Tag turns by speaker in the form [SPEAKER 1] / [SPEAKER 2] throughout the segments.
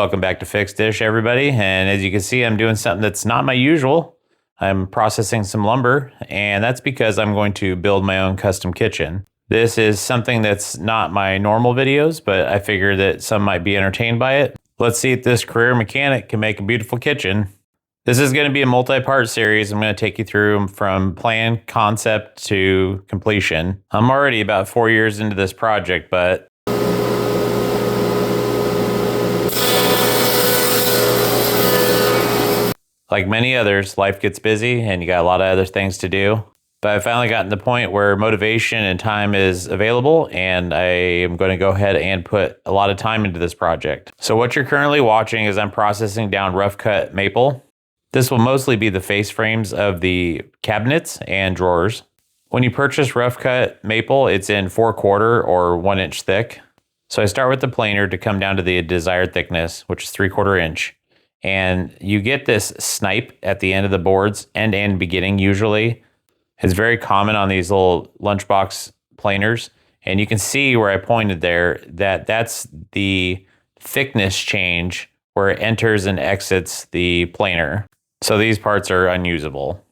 [SPEAKER 1] Welcome back to Fixed Dish, everybody. And as you can see, I'm doing something that's not my usual. I'm processing some lumber, and that's because I'm going to build my own custom kitchen. This is something that's not my normal videos, but I figure that some might be entertained by it. Let's see if this career mechanic can make a beautiful kitchen. This is going to be a multi-part series. I'm going to take you through from plan, concept to completion. I'm already about 4 years into this project, but like many others, life gets busy and you got a lot of other things to do. But I've finally gotten to the point where motivation and time is available, and I am going to go ahead and put a lot of time into this project. So what you're currently watching is I'm processing down rough cut maple. This will mostly be the face frames of the cabinets and drawers. When you purchase rough cut maple, it's in 4/4 or 1 inch thick. So I start with the planer to come down to the desired thickness, which is 3/4 inch. And you get this snipe at the end of the boards, end and beginning usually. It's very common on these little lunchbox planers. And you can see where I pointed there that that's the thickness change where it enters and exits the planer. So these parts are unusable.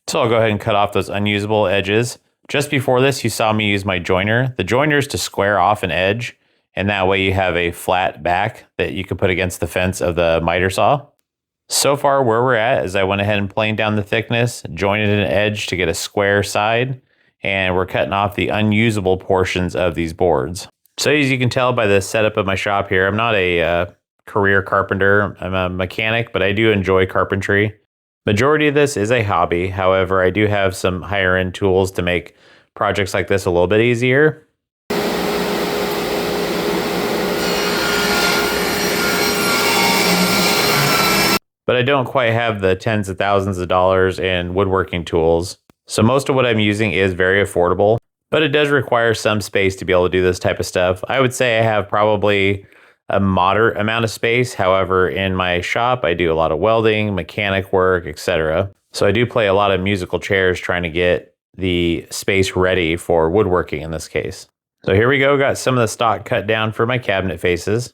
[SPEAKER 1] So I'll go ahead and cut off those unusable edges. Just before this, you saw me use my joiner. The joiner is to square off an edge, and that way you have a flat back that you can put against the fence of the miter saw. So far where we're at is I went ahead and planed down the thickness, jointed an edge to get a square side, and we're cutting off the unusable portions of these boards. So as you can tell by the setup of my shop here, I'm not a career carpenter. I'm a mechanic, but I do enjoy carpentry. Majority of this is a hobby. However, I do have some higher end tools to make projects like this a little bit easier. But I don't quite have the tens of thousands of dollars in woodworking tools. So most of what I'm using is very affordable, but it does require some space to be able to do this type of stuff. I would say I have probably a moderate amount of space. However, in my shop, I do a lot of welding, mechanic work, etc. So I do play a lot of musical chairs trying to get the space ready for woodworking in this case. So here we go. Got some of the stock cut down for my cabinet faces.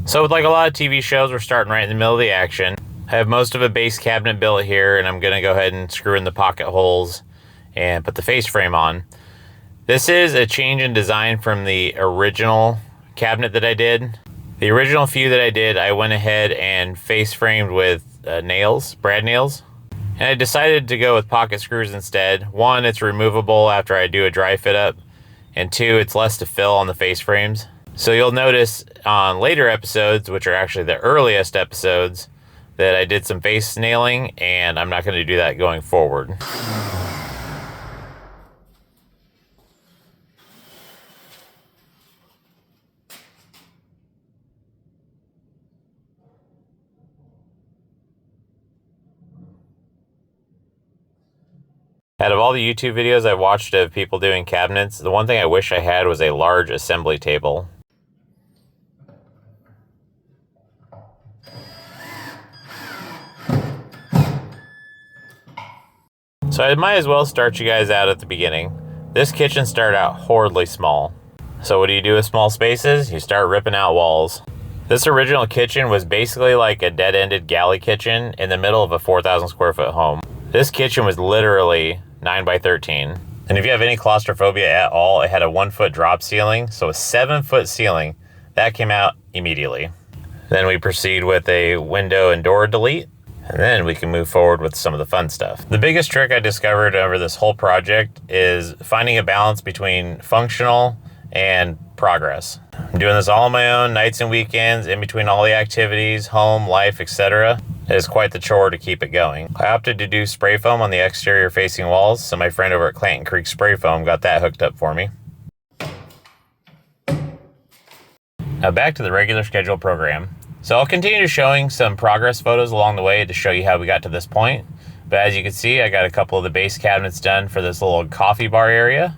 [SPEAKER 1] So with like a lot of TV shows, we're starting right in the middle of the action. I have most of a base cabinet built here, and I'm going to go ahead and screw in the pocket holes and put the face frame on. This is a change in design from the original cabinet that I did. The original few that I did, I went ahead and face framed with nails, brad nails. And I decided to go with pocket screws instead. One, it's removable after I do a dry fit up. And two, it's less to fill on the face frames. So you'll notice on later episodes, which are actually the earliest episodes, that I did some face nailing, and I'm not going to do that going forward. Out of all the YouTube videos I've watched of people doing cabinets, the one thing I wish I had was a large assembly table. So I might as well start you guys out at the beginning. This kitchen started out horridly small. So what do you do with small spaces? You start ripping out walls. This original kitchen was basically like a dead-ended galley kitchen in the middle of a 4,000 square foot home. This kitchen was literally 9 by 13. And if you have any claustrophobia at all, it had a 1 foot drop ceiling. So a 7-foot ceiling, that came out immediately. Then we proceed with a window and door delete. And then we can move forward with some of the fun stuff. The biggest trick I discovered over this whole project is finding a balance between functional and progress. I'm doing this all on my own, nights and weekends, in between all the activities, home, life, etc. It is quite the chore to keep it going. I opted to do spray foam on the exterior facing walls, so my friend over at Clanton Creek Spray Foam got that hooked up for me. Now back to the regular scheduled program. So I'll continue showing some progress photos along the way to show you how we got to this point. But as you can see, I got a couple of the base cabinets done for this little coffee bar area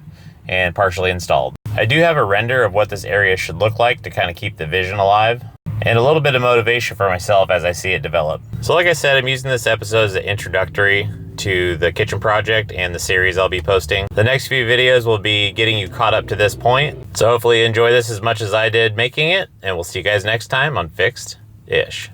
[SPEAKER 1] and partially installed. I do have a render of what this area should look like to kind of keep the vision alive, and a little bit of motivation for myself as I see it develop. So like I said, I'm using this episode as an introductory to the kitchen project and the series I'll be posting. The next few videos will be getting you caught up to this point. So hopefully you enjoy this as much as I did making it, and we'll see you guys next time on Fixed-ish.